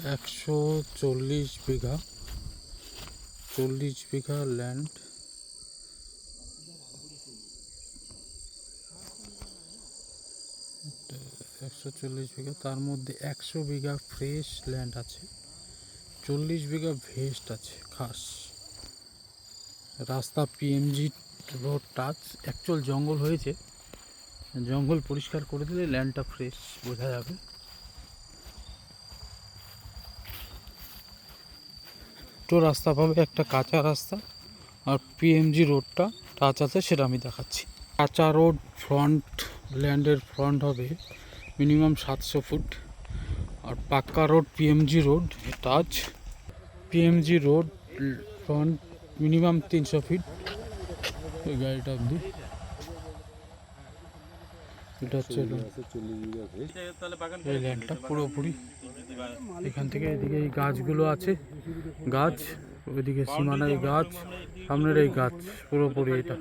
140 বিঘা, 40 বিঘা land. একশো 40 বিঘা, তার মধ্যে 100 বিঘা ফ্রেশ ল্যান্ড আছে, 40 বিঘা ভেস্ট আছে ঘাস। রাস্তা পিএমজি রোড টাচ। অ্যাকচুয়াল জঙ্গল হয়েছে, জঙ্গল পরিষ্কার করে দিলে ল্যান্ডটা ফ্রেশ বোঝা যাবে। তো রাস্তা পাবে, একটা কাঁচা রাস্তা, আর পিএমজি রোডটা টাচ আছে, সেটা আমি দেখাচ্ছি। কাঁচা রোড ফ্রন্ট, ল্যান্ডের ফ্রন্ট হবে মিনিমাম 700 ফুট, আর পাক্কা road PMG road touch. PMG road front minimum 300 feet ওই গাড়িটা অবধি। এটা হচ্ছে এই ল্যান্ডটা পুরোপুরি। এখান থেকে এদিকে এই গাছগুলো আছে, গাছ ওইদিকে সীমানায় গাছ, সামনের এই গাছ পুরোপুরি এটা।